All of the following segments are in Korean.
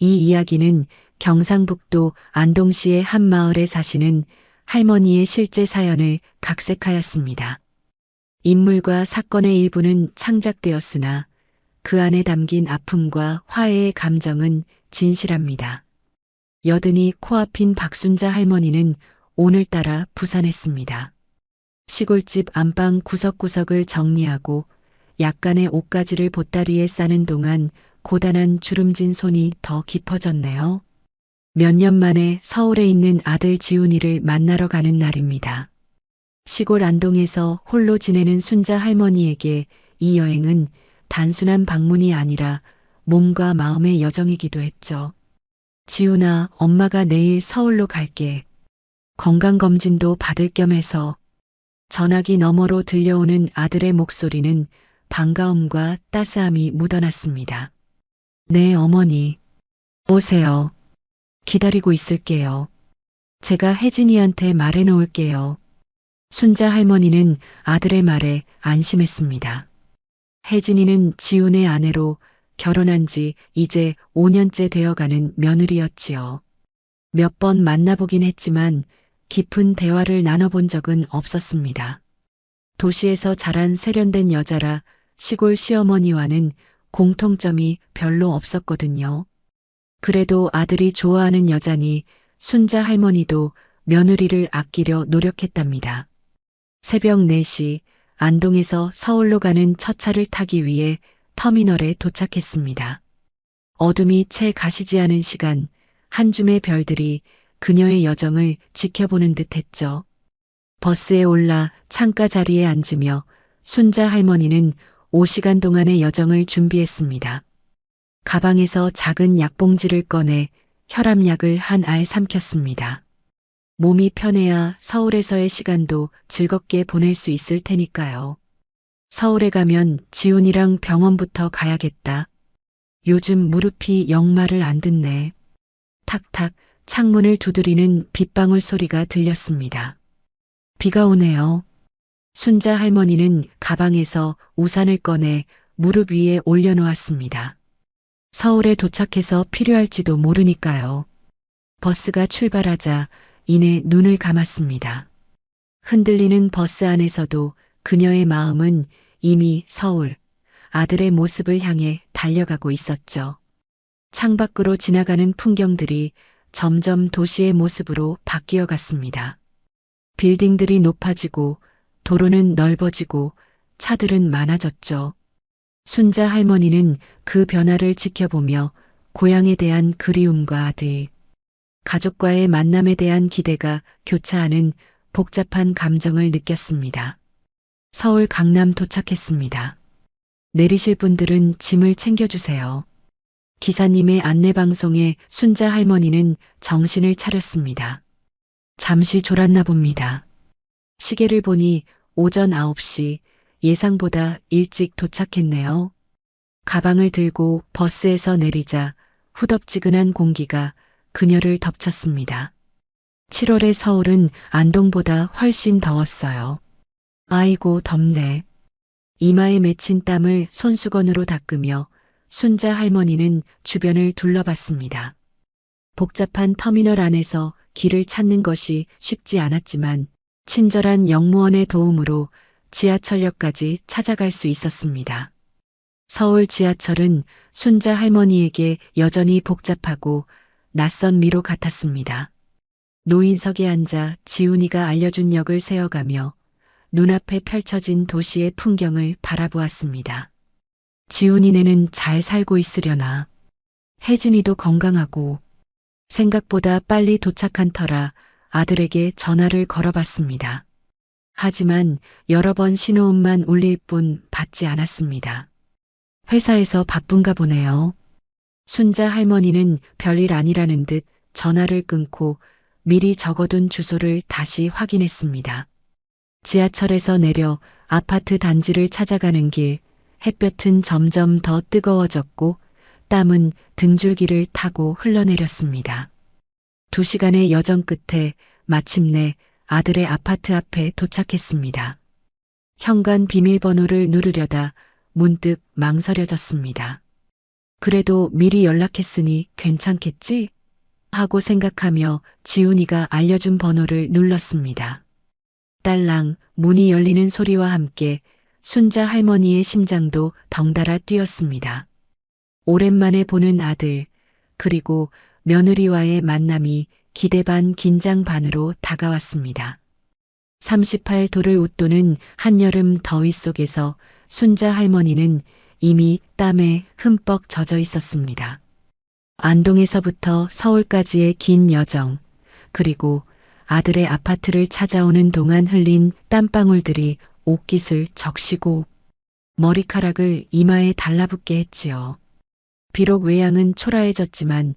이 이야기는 경상북도 안동시의 한 마을에 사시는 할머니의 실제 사연을 각색하였습니다. 인물과 사건의 일부는 창작되었으나 그 안에 담긴 아픔과 화해의 감정은 진실합니다. 여든이 코앞인 박순자 할머니는 오늘따라 부산했습니다. 시골집 안방 구석구석을 정리하고 약간의 옷가지를 보따리에 싸는 동안 고단한 주름진 손이 더 깊어졌네요. 몇 년 만에 서울에 있는 아들 지훈이를 만나러 가는 날입니다. 시골 안동에서 홀로 지내는 순자 할머니에게 이 여행은 단순한 방문이 아니라 몸과 마음의 여정이기도 했죠. 지훈아, 엄마가 내일 서울로 갈게. 건강검진도 받을 겸 해서. 전화기 너머로 들려오는 아들의 목소리는 반가움과 따스함이 묻어났습니다. 네, 어머니. 오세요. 기다리고 있을게요. 제가 혜진이한테 말해 놓을게요. 순자 할머니는 아들의 말에 안심했습니다. 혜진이는 지훈의 아내로 결혼한 지 이제 5년째 되어가는 며느리였지요. 몇 번 만나보긴 했지만 깊은 대화를 나눠본 적은 없었습니다. 도시에서 자란 세련된 여자라 시골 시어머니와는 공통점이 별로 없었거든요. 그래도 아들이 좋아하는 여자니 순자 할머니도 며느리를 아끼려 노력했답니다. 새벽 4시 안동에서 서울로 가는 첫 차를 타기 위해 터미널에 도착했습니다. 어둠이 채 가시지 않은 시간, 한 줌의 별들이 그녀의 여정을 지켜보는 듯 했죠. 버스에 올라 창가 자리에 앉으며 순자 할머니는 5시간 동안의 여정을 준비했습니다. 가방에서 작은 약봉지를 꺼내 혈압약을 한 알 삼켰습니다. 몸이 편해야 서울에서의 시간도 즐겁게 보낼 수 있을 테니까요. 서울에 가면 지훈이랑 병원부터 가야겠다. 요즘 무릎이 영 말을 안 듣네. 탁탁 창문을 두드리는 빗방울 소리가 들렸습니다. 비가 오네요. 순자 할머니는 가방에서 우산을 꺼내 무릎 위에 올려놓았습니다. 서울에 도착해서 필요할지도 모르니까요. 버스가 출발하자 이내 눈을 감았습니다. 흔들리는 버스 안에서도 그녀의 마음은 이미 서울, 아들의 모습을 향해 달려가고 있었죠. 창밖으로 지나가는 풍경들이 점점 도시의 모습으로 바뀌어 갔습니다. 빌딩들이 높아지고 도로는 넓어지고 차들은 많아졌죠. 순자 할머니는 그 변화를 지켜보며 고향에 대한 그리움과 아들, 가족과의 만남에 대한 기대가 교차하는 복잡한 감정을 느꼈습니다. 서울 강남 도착했습니다. 내리실 분들은 짐을 챙겨주세요. 기사님의 안내방송에 순자 할머니는 정신을 차렸습니다. 잠시 졸았나 봅니다. 시계를 보니 오전 9시, 예상보다 일찍 도착했네요. 가방을 들고 버스에서 내리자 후덥지근한 공기가 그녀를 덮쳤습니다. 7월의 서울은 안동보다 훨씬 더웠어요. 아이고 덥네. 이마에 맺힌 땀을 손수건으로 닦으며 순자 할머니는 주변을 둘러봤습니다. 복잡한 터미널 안에서 길을 찾는 것이 쉽지 않았지만 친절한 영무원의 도움으로 지하철역까지 찾아갈 수 있었습니다. 서울 지하철은 순자 할머니에게 여전히 복잡하고 낯선 미로 같았습니다. 노인석에 앉아 지훈이가 알려준 역을 세어가며 눈앞에 펼쳐진 도시의 풍경을 바라보았습니다. 지훈이네는 잘 살고 있으려나. 혜진이도 건강하고. 생각보다 빨리 도착한 터라 아들에게 전화를 걸어봤습니다. 하지만 여러 번 신호음만 울릴 뿐 받지 않았습니다. 회사에서 바쁜가 보네요. 순자 할머니는 별일 아니라는 듯 전화를 끊고 미리 적어둔 주소를 다시 확인했습니다. 지하철에서 내려 아파트 단지를 찾아가는 길, 햇볕은 점점 더 뜨거워졌고 땀은 등줄기를 타고 흘러내렸습니다. 2시간의 여정 끝에 마침내 아들의 아파트 앞에 도착했습니다. 현관 비밀번호를 누르려다 문득 망설여졌습니다. 그래도 미리 연락했으니 괜찮겠지? 하고 생각하며 지훈이가 알려준 번호를 눌렀습니다. 딸랑 문이 열리는 소리와 함께 순자 할머니의 심장도 덩달아 뛰었습니다. 오랜만에 보는 아들, 그리고 며느리와의 만남이 기대 반 긴장 반으로 다가왔습니다. 38도를 웃도는 한여름 더위 속에서 순자 할머니는 이미 땀에 흠뻑 젖어 있었습니다. 안동에서부터 서울까지의 긴 여정, 그리고 아들의 아파트를 찾아오는 동안 흘린 땀방울들이 옷깃을 적시고 머리카락을 이마에 달라붙게 했지요. 비록 외양은 초라해졌지만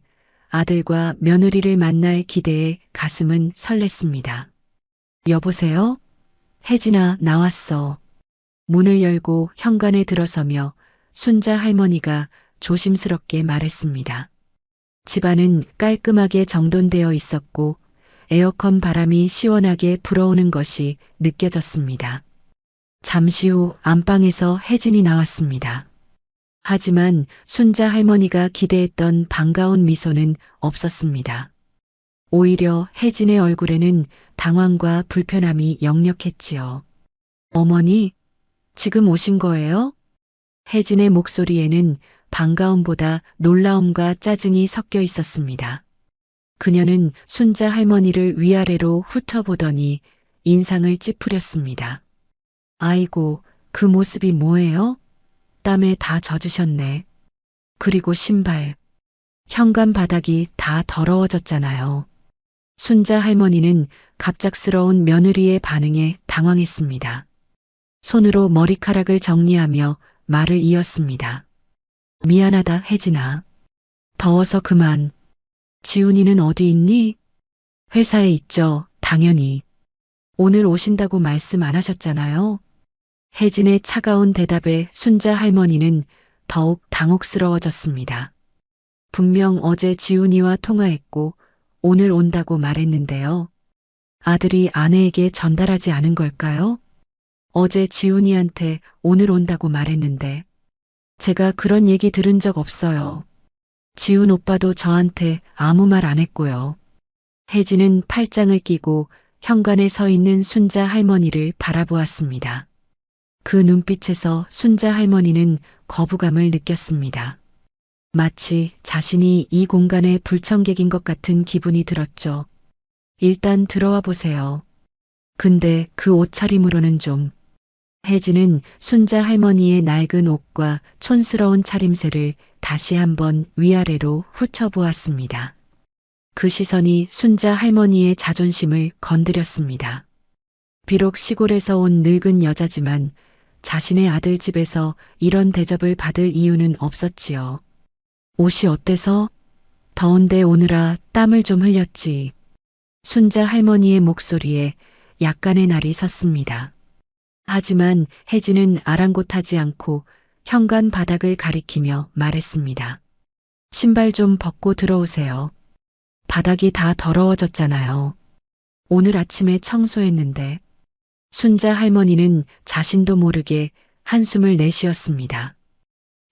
아들과 며느리를 만날 기대에 가슴은 설렜습니다. 여보세요? 혜진아, 나왔어. 문을 열고 현관에 들어서며 순자 할머니가 조심스럽게 말했습니다. 집안은 깔끔하게 정돈되어 있었고 에어컨 바람이 시원하게 불어오는 것이 느껴졌습니다. 잠시 후 안방에서 혜진이 나왔습니다. 하지만 순자 할머니가 기대했던 반가운 미소는 없었습니다. 오히려 혜진의 얼굴에는 당황과 불편함이 역력했지요. 어머니, 지금 오신 거예요? 혜진의 목소리에는 반가움보다 놀라움과 짜증이 섞여 있었습니다. 그녀는 순자 할머니를 위아래로 훑어보더니 인상을 찌푸렸습니다. 아이고, 그 모습이 뭐예요? 땀에 다 젖으셨네. 그리고 신발. 현관 바닥이 다 더러워졌잖아요. 순자 할머니는 갑작스러운 며느리의 반응에 당황했습니다. 손으로 머리카락을 정리하며 말을 이었습니다. 미안하다, 혜진아. 더워서 그만. 지훈이는 어디 있니? 회사에 있죠, 당연히. 오늘 오신다고 말씀 안 하셨잖아요. 혜진의 차가운 대답에 순자 할머니는 더욱 당혹스러워졌습니다. 분명 어제 지훈이와 통화했고 오늘 온다고 말했는데요. 아들이 아내에게 전달하지 않은 걸까요? 어제 지훈이한테 오늘 온다고 말했는데 제가 그런 얘기 들은 적 없어요. 지훈 오빠도 저한테 아무 말 안 했고요. 혜진은 팔짱을 끼고 현관에 서 있는 순자 할머니를 바라보았습니다. 그 눈빛에서 순자 할머니는 거부감을 느꼈습니다. 마치 자신이 이 공간의 불청객인 것 같은 기분이 들었죠. 일단 들어와 보세요. 근데 그 옷차림으로는 좀. 혜진은 순자 할머니의 낡은 옷과 촌스러운 차림새를 다시 한번 위아래로 훑어보았습니다. 그 시선이 순자 할머니의 자존심을 건드렸습니다. 비록 시골에서 온 늙은 여자지만 자신의 아들 집에서 이런 대접을 받을 이유는 없었지요. 옷이 어때서? 더운데 오느라 땀을 좀 흘렸지. 순자 할머니의 목소리에 약간의 날이 섰습니다. 하지만 혜진은 아랑곳하지 않고 현관 바닥을 가리키며 말했습니다. 신발 좀 벗고 들어오세요. 바닥이 다 더러워졌잖아요. 오늘 아침에 청소했는데. 순자 할머니는 자신도 모르게 한숨을 내쉬었습니다.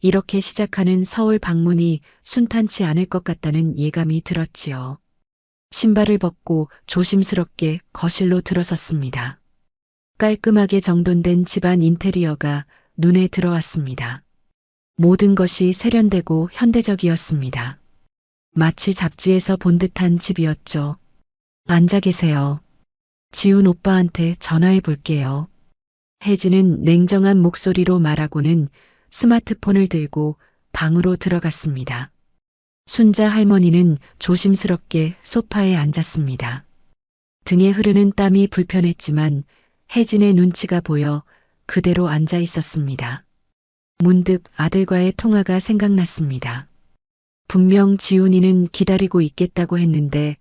이렇게 시작하는 서울 방문이 순탄치 않을 것 같다는 예감이 들었지요. 신발을 벗고 조심스럽게 거실로 들어섰습니다. 깔끔하게 정돈된 집안 인테리어가 눈에 들어왔습니다. 모든 것이 세련되고 현대적이었습니다. 마치 잡지에서 본 듯한 집이었죠. 앉아 계세요. 지훈 오빠한테 전화해 볼게요. 혜진은 냉정한 목소리로 말하고는 스마트폰을 들고 방으로 들어갔습니다. 순자 할머니는 조심스럽게 소파에 앉았습니다. 등에 흐르는 땀이 불편했지만 혜진의 눈치가 보여 그대로 앉아 있었습니다. 문득 아들과의 통화가 생각났습니다. 분명 지훈이는 기다리고 있겠다고 했는데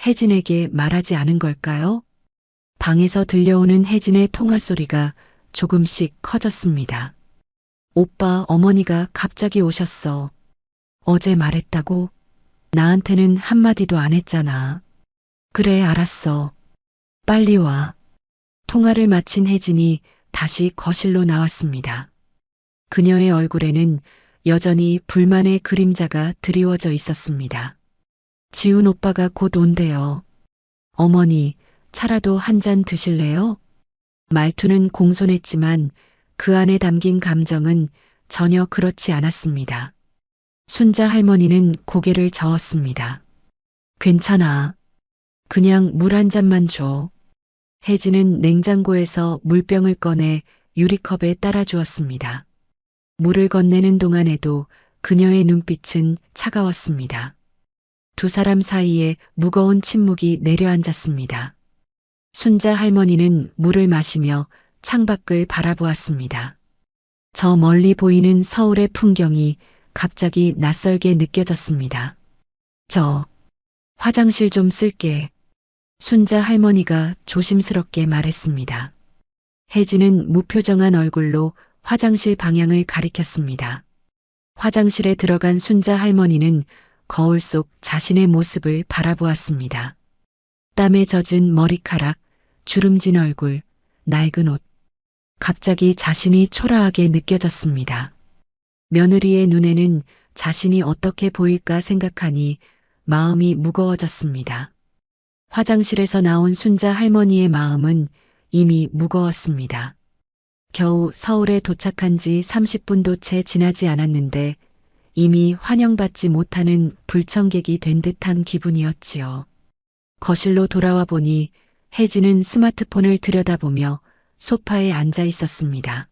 혜진에게 말하지 않은 걸까요? 방에서 들려오는 혜진의 통화 소리가 조금씩 커졌습니다. 오빠, 어머니가 갑자기 오셨어. 어제 말했다고? 나한테는 한마디도 안 했잖아. 그래, 알았어. 빨리 와. 통화를 마친 혜진이 다시 거실로 나왔습니다. 그녀의 얼굴에는 여전히 불만의 그림자가 드리워져 있었습니다. 지훈 오빠가 곧 온대요. 어머니, 차라도 한 잔 드실래요? 말투는 공손했지만 그 안에 담긴 감정은 전혀 그렇지 않았습니다. 순자 할머니는 고개를 저었습니다. 괜찮아. 그냥 물 한 잔만 줘. 혜진은 냉장고에서 물병을 꺼내 유리컵에 따라 주었습니다. 물을 건네는 동안에도 그녀의 눈빛은 차가웠습니다. 두 사람 사이에 무거운 침묵이 내려앉았습니다. 순자 할머니는 물을 마시며 창밖을 바라보았습니다. 저 멀리 보이는 서울의 풍경이 갑자기 낯설게 느껴졌습니다. 저 화장실 좀 쓸게. 순자 할머니가 조심스럽게 말했습니다. 혜진은 무표정한 얼굴로 화장실 방향을 가리켰습니다. 화장실에 들어간 순자 할머니는 거울 속 자신의 모습을 바라보았습니다. 땀에 젖은 머리카락, 주름진 얼굴, 낡은 옷. 갑자기 자신이 초라하게 느껴졌습니다. 며느리의 눈에는 자신이 어떻게 보일까 생각하니 마음이 무거워졌습니다. 화장실에서 나온 순자 할머니의 마음은 이미 무거웠습니다. 겨우 서울에 도착한 지 30분도 채 지나지 않았는데 이미 환영받지 못하는 불청객이 된 듯한 기분이었지요. 거실로 돌아와 보니 혜진은 스마트폰을 들여다보며 소파에 앉아 있었습니다.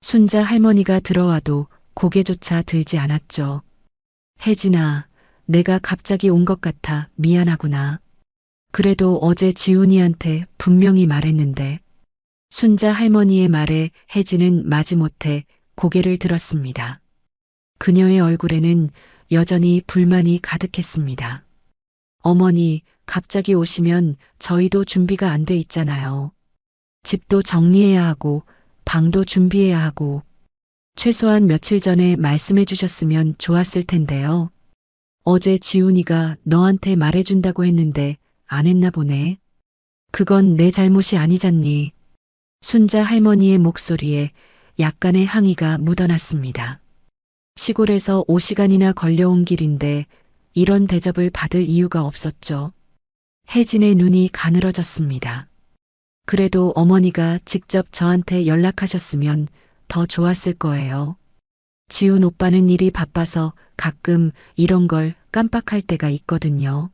순자 할머니가 들어와도 고개조차 들지 않았죠. 혜진아, 내가 갑자기 온 것 같아 미안하구나. 그래도 어제 지훈이한테 분명히 말했는데. 순자 할머니의 말에 혜진은 마지못해 고개를 들었습니다. 그녀의 얼굴에는 여전히 불만이 가득했습니다. 어머니, 갑자기 오시면 저희도 준비가 안 돼 있잖아요. 집도 정리해야 하고 방도 준비해야 하고 최소한 며칠 전에 말씀해 주셨으면 좋았을 텐데요. 어제 지훈이가 너한테 말해준다고 했는데 안 했나 보네. 그건 내 잘못이 아니잖니. 순자 할머니의 목소리에 약간의 항의가 묻어났습니다. 시골에서 5시간이나 걸려온 길인데 이런 대접을 받을 이유가 없었죠. 혜진의 눈이 가늘어졌습니다. 그래도 어머니가 직접 저한테 연락하셨으면 더 좋았을 거예요. 지훈 오빠는 일이 바빠서 가끔 이런 걸 깜빡할 때가 있거든요.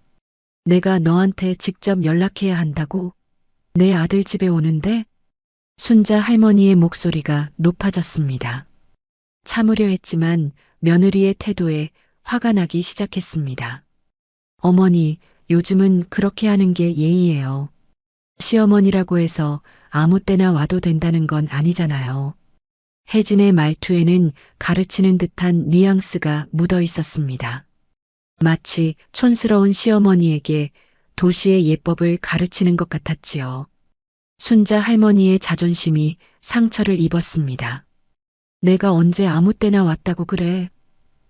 내가 너한테 직접 연락해야 한다고? 내 아들 집에 오는데? 순자 할머니의 목소리가 높아졌습니다. 참으려 했지만 며느리의 태도에 화가 나기 시작했습니다. 어머니, 요즘은 그렇게 하는 게 예의예요. 시어머니라고 해서 아무 때나 와도 된다는 건 아니잖아요. 혜진의 말투에는 가르치는 듯한 뉘앙스가 묻어 있었습니다. 마치 촌스러운 시어머니에게 도시의 예법을 가르치는 것 같았지요. 순자 할머니의 자존심이 상처를 입었습니다. 내가 언제 아무 때나 왔다고 그래.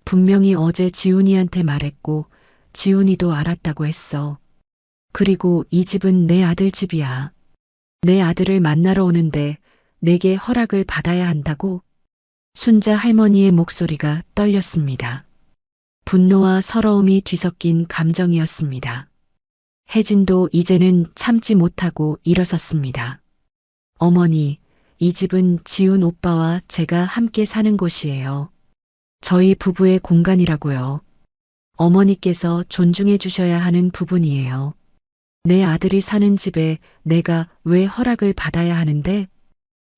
분명히 어제 지훈이한테 말했고 지훈이도 알았다고 했어. 그리고 이 집은 내 아들 집이야. 내 아들을 만나러 오는데 내게 허락을 받아야 한다고? 순자 할머니의 목소리가 떨렸습니다. 분노와 서러움이 뒤섞인 감정이었습니다. 혜진도 이제는 참지 못하고 일어섰습니다. 어머니, 이 집은 지훈 오빠와 제가 함께 사는 곳이에요. 저희 부부의 공간이라고요. 어머니께서 존중해 주셔야 하는 부분이에요. 내 아들이 사는 집에 내가 왜 허락을 받아야 하는데?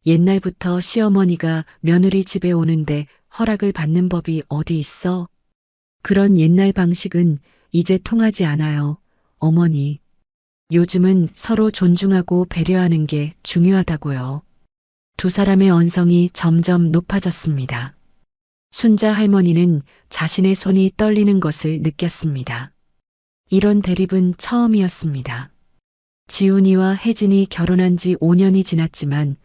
옛날부터 시어머니가 며느리 집에 오는데 허락을 받는 법이 어디 있어? 그런 옛날 방식은 이제 통하지 않아요, 어머니. 요즘은 서로 존중하고 배려하는 게 중요하다고요. 두 사람의 언성이 점점 높아졌습니다. 순자 할머니는 자신의 손이 떨리는 것을 느꼈습니다. 이런 대립은 처음이었습니다. 지훈이와 혜진이 결혼한 지 5년이 지났지만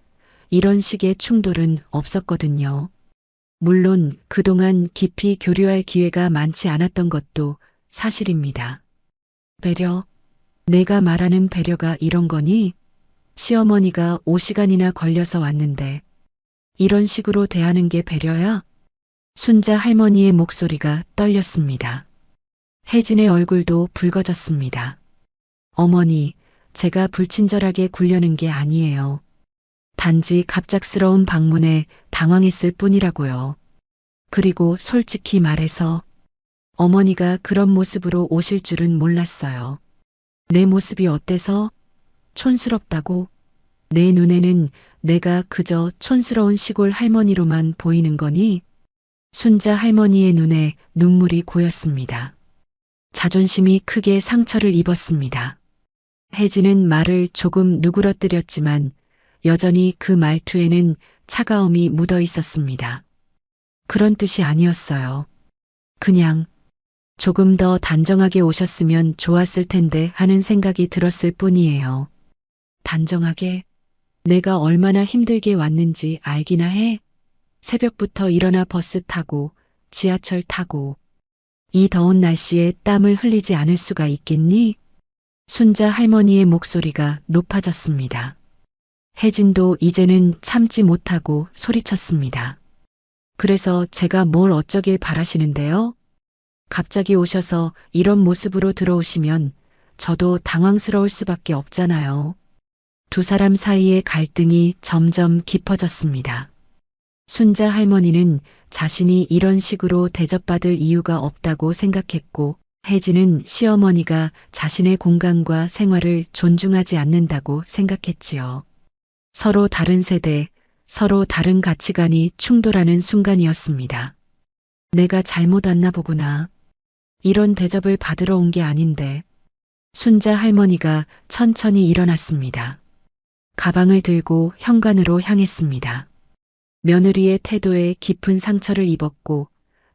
이런 식의 충돌은 없었거든요. 물론 그동안 깊이 교류할 기회가 많지 않았던 것도 사실입니다. 배려? 내가 말하는 배려가 이런 거니? 시어머니가 5시간이나 걸려서 왔는데 이런 식으로 대하는 게 배려야? 순자 할머니의 목소리가 떨렸습니다. 혜진의 얼굴도 붉어졌습니다. 어머니, 제가 불친절하게 굴려는 게 아니에요. 단지 갑작스러운 방문에 당황했을 뿐이라고요. 그리고 솔직히 말해서 어머니가 그런 모습으로 오실 줄은 몰랐어요. 내 모습이 어때서? 촌스럽다고? 내 눈에는 내가 그저 촌스러운 시골 할머니로만 보이는 거니? 순자 할머니의 눈에 눈물이 고였습니다. 자존심이 크게 상처를 입었습니다. 혜진은 말을 조금 누그러뜨렸지만 여전히 그 말투에는 차가움이 묻어 있었습니다. 그런 뜻이 아니었어요. 그냥 조금 더 단정하게 오셨으면 좋았을 텐데 하는 생각이 들었을 뿐이에요. 단정하게? 내가 얼마나 힘들게 왔는지 알기나 해? 새벽부터 일어나 버스 타고 지하철 타고 이 더운 날씨에 땀을 흘리지 않을 수가 있겠니? 순자 할머니의 목소리가 높아졌습니다. 혜진도 이제는 참지 못하고 소리쳤습니다. 그래서 제가 뭘 어쩌길 바라시는데요? 갑자기 오셔서 이런 모습으로 들어오시면 저도 당황스러울 수밖에 없잖아요. 두 사람 사이의 갈등이 점점 깊어졌습니다. 순자 할머니는 자신이 이런 식으로 대접받을 이유가 없다고 생각했고 혜진은 시어머니가 자신의 공간과 생활을 존중하지 않는다고 생각했지요. 서로 다른 세대, 서로 다른 가치관이 충돌하는 순간이었습니다. 내가 잘못 왔나 보구나. 이런 대접을 받으러 온 게 아닌데. 순자 할머니가 천천히 일어났습니다. 가방을 들고 현관으로 향했습니다. 며느리의 태도에 깊은 상처를 입었고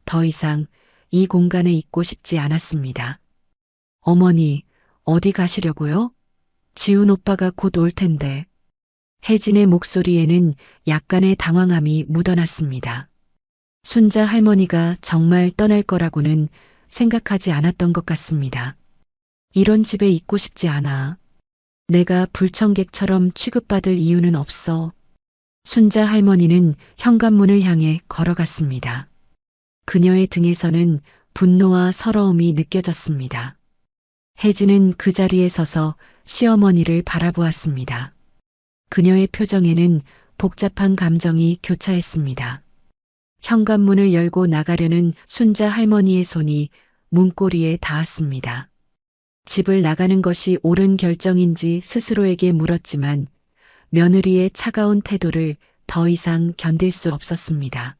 더 이상 이 공간에 있고 싶지 않았습니다. 어머니, 어디 가시려고요? 지훈 오빠가 곧 올 텐데. 혜진의 목소리에는 약간의 당황함이 묻어났습니다. 순자 할머니가 정말 떠날 거라고는 생각하지 않았던 것 같습니다. 이런 집에 있고 싶지 않아. 내가 불청객처럼 취급받을 이유는 없어. 순자 할머니는 현관문을 향해 걸어갔습니다. 그녀의 등에서는 분노와 서러움이 느껴졌습니다. 혜진은 그 자리에 서서 시어머니를 바라보았습니다. 그녀의 표정에는 복잡한 감정이 교차했습니다. 현관문을 열고 나가려는 순자 할머니의 손이 문고리에 닿았습니다. 집을 나가는 것이 옳은 결정인지 스스로에게 물었지만 며느리의 차가운 태도를 더 이상 견딜 수 없었습니다.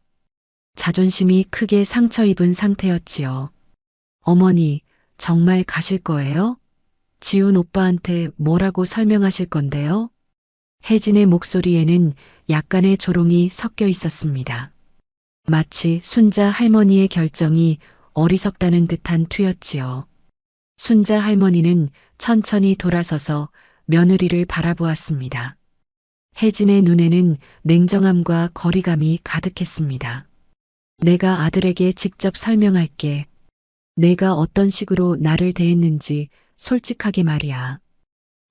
자존심이 크게 상처 입은 상태였지요. 어머니, 정말 가실 거예요? 지훈 오빠한테 뭐라고 설명하실 건데요? 혜진의 목소리에는 약간의 조롱이 섞여 있었습니다. 마치 순자 할머니의 결정이 어리석다는 듯한 투였지요. 순자 할머니는 천천히 돌아서서 며느리를 바라보았습니다. 혜진의 눈에는 냉정함과 거리감이 가득했습니다. 내가 아들에게 직접 설명할게. 내가 어떤 식으로 나를 대했는지 솔직하게 말이야.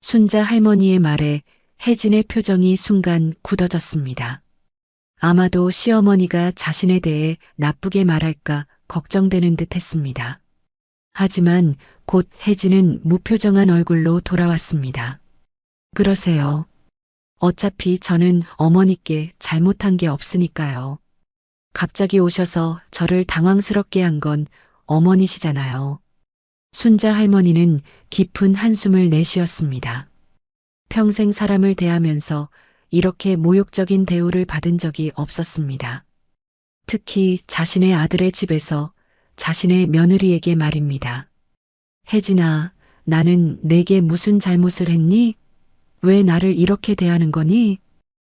순자 할머니의 말에 혜진의 표정이 순간 굳어졌습니다. 아마도 시어머니가 자신에 대해 나쁘게 말할까 걱정되는 듯 했습니다. 하지만 곧 혜진은 무표정한 얼굴로 돌아왔습니다. 그러세요. 어차피 저는 어머니께 잘못한 게 없으니까요. 갑자기 오셔서 저를 당황스럽게 한 건 어머니시잖아요. 순자 할머니는 깊은 한숨을 내쉬었습니다. 평생 사람을 대하면서 이렇게 모욕적인 대우를 받은 적이 없었습니다. 특히 자신의 아들의 집에서 자신의 며느리에게 말입니다. 혜진아, 나는 내게 무슨 잘못을 했니? 왜 나를 이렇게 대하는 거니?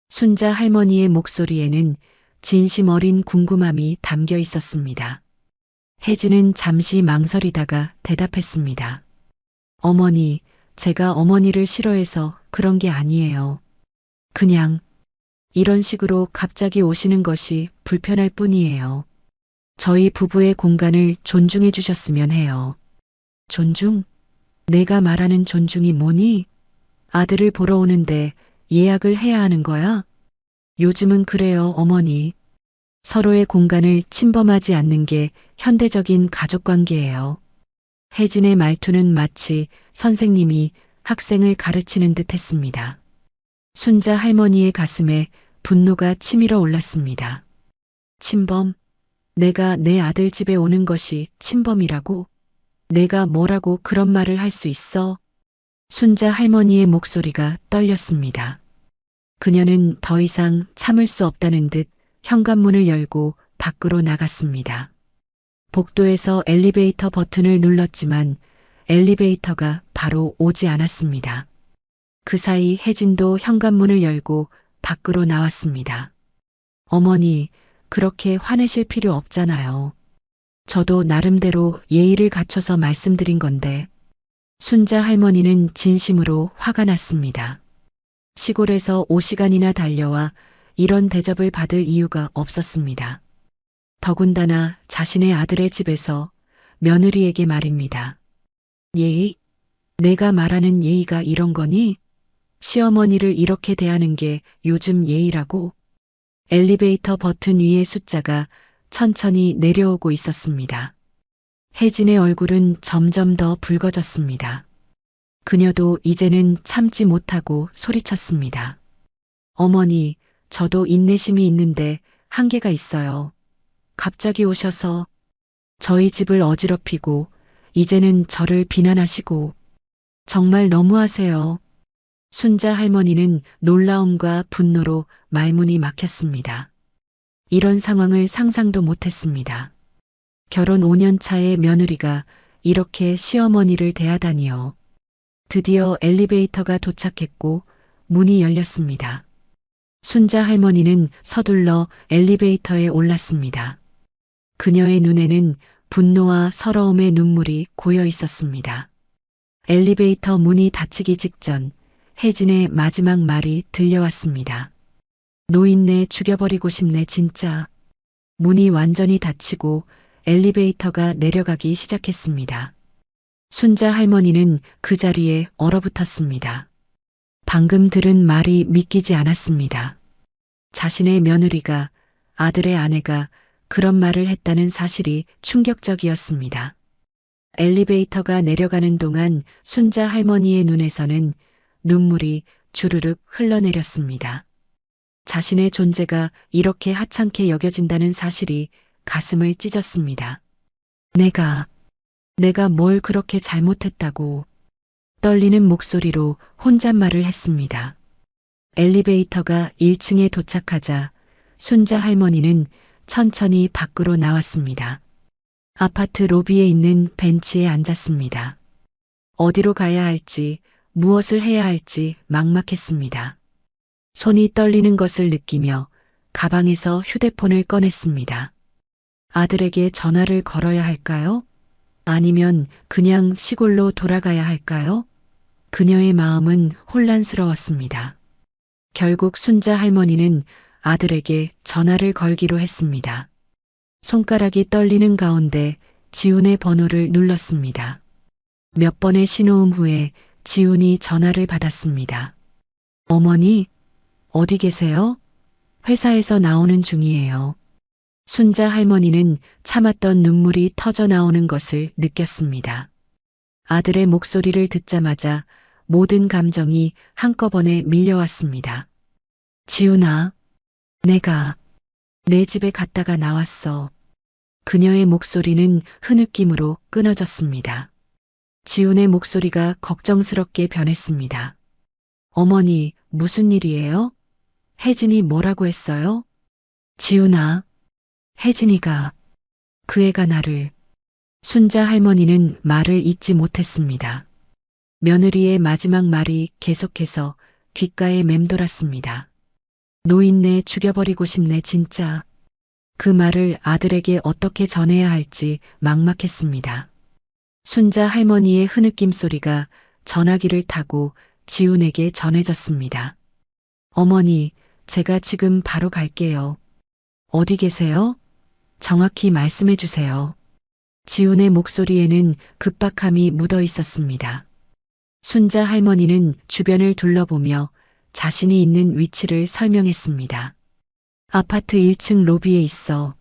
순자 할머니의 목소리에는 진심 어린 궁금함이 담겨 있었습니다. 혜진은 잠시 망설이다가 대답했습니다. 어머니, 제가 어머니를 싫어해서 그런 게 아니에요. 그냥 이런 식으로 갑자기 오시는 것이 불편할 뿐이에요. 저희 부부의 공간을 존중해 주셨으면 해요. 존중? 내가 말하는 존중이 뭐니? 아들을 보러 오는데 예약을 해야 하는 거야? 요즘은 그래요, 어머니. 서로의 공간을 침범하지 않는 게 현대적인 가족 관계예요. 혜진의 말투는 마치 선생님이 학생을 가르치는 듯 했습니다. 순자 할머니의 가슴에 분노가 치밀어 올랐습니다. 침범? 내가 내 아들 집에 오는 것이 침범이라고? 내가 뭐라고 그런 말을 할 수 있어? 순자 할머니의 목소리가 떨렸습니다. 그녀는 더 이상 참을 수 없다는 듯 현관문을 열고 밖으로 나갔습니다. 복도에서 엘리베이터 버튼을 눌렀지만 엘리베이터가 바로 오지 않았습니다. 그 사이 혜진도 현관문을 열고 밖으로 나왔습니다. 어머니, 그렇게 화내실 필요 없잖아요. 저도 나름대로 예의를 갖춰서 말씀드린 건데. 순자 할머니는 진심으로 화가 났습니다. 시골에서 5시간이나 달려와 이런 대접을 받을 이유가 없었습니다. 더군다나 자신의 아들의 집에서 며느리에게 말입니다. 예의? 내가 말하는 예의가 이런 거니? 시어머니를 이렇게 대하는 게 요즘 예의라고? 엘리베이터 버튼 위의 숫자가 천천히 내려오고 있었습니다. 혜진의 얼굴은 점점 더 붉어졌습니다. 그녀도 이제는 참지 못하고 소리쳤습니다. 어머니, 저도 인내심이 있는데 한계가 있어요. 갑자기 오셔서 저희 집을 어지럽히고 이제는 저를 비난하시고 정말 너무하세요. 순자 할머니는 놀라움과 분노로 말문이 막혔습니다. 이런 상황을 상상도 못했습니다. 결혼 5년 차의 며느리가 이렇게 시어머니를 대하다니요. 드디어 엘리베이터가 도착했고 문이 열렸습니다. 순자 할머니는 서둘러 엘리베이터에 올랐습니다. 그녀의 눈에는 분노와 서러움의 눈물이 고여 있었습니다. 엘리베이터 문이 닫히기 직전 혜진의 마지막 말이 들려왔습니다. 노인네 죽여버리고 싶네 진짜. 문이 완전히 닫히고 엘리베이터가 내려가기 시작했습니다. 순자 할머니는 그 자리에 얼어붙었습니다. 방금 들은 말이 믿기지 않았습니다. 자신의 며느리가, 아들의 아내가 그런 말을 했다는 사실이 충격적이었습니다. 엘리베이터가 내려가는 동안 순자 할머니의 눈에서는 눈물이 주르륵 흘러내렸습니다. 자신의 존재가 이렇게 하찮게 여겨진다는 사실이 가슴을 찢었습니다. 내가 뭘 그렇게 잘못했다고 떨리는 목소리로 혼잣말을 했습니다. 엘리베이터가 1층에 도착하자 순자 할머니는 천천히 밖으로 나왔습니다. 아파트 로비에 있는 벤치에 앉았습니다. 어디로 가야 할지, 무엇을 해야 할지 막막했습니다. 손이 떨리는 것을 느끼며 가방에서 휴대폰을 꺼냈습니다. 아들에게 전화를 걸어야 할까요? 아니면 그냥 시골로 돌아가야 할까요? 그녀의 마음은 혼란스러웠습니다. 결국 순자 할머니는 아들에게 전화를 걸기로 했습니다. 손가락이 떨리는 가운데 지훈의 번호를 눌렀습니다. 몇 번의 신호음 후에 지훈이 전화를 받았습니다. 어머니, 어디 계세요? 회사에서 나오는 중이에요. 순자 할머니는 참았던 눈물이 터져 나오는 것을 느꼈습니다. 아들의 목소리를 듣자마자 모든 감정이 한꺼번에 밀려왔습니다. 지훈아, 내가 내 집에 갔다가 나왔어. 그녀의 목소리는 흐느낌으로 끊어졌습니다. 지훈의 목소리가 걱정스럽게 변했습니다. 어머니, 무슨 일이에요? 혜진이 뭐라고 했어요? 지훈아, 혜진이가, 그 애가 나를. 순자 할머니는 말을 잇지 못했습니다. 며느리의 마지막 말이 계속해서 귓가에 맴돌았습니다. 노인네 죽여버리고 싶네 진짜. 그 말을 아들에게 어떻게 전해야 할지 막막했습니다. 순자 할머니의 흐느낌 소리가 전화기를 타고 지훈에게 전해졌습니다. 어머니, 제가 지금 바로 갈게요. 어디 계세요? 정확히 말씀해 주세요. 지훈의 목소리에는 급박함이 묻어 있었습니다. 순자 할머니는 주변을 둘러보며 자신이 있는 위치를 설명했습니다. 아파트 1층 로비에 있어.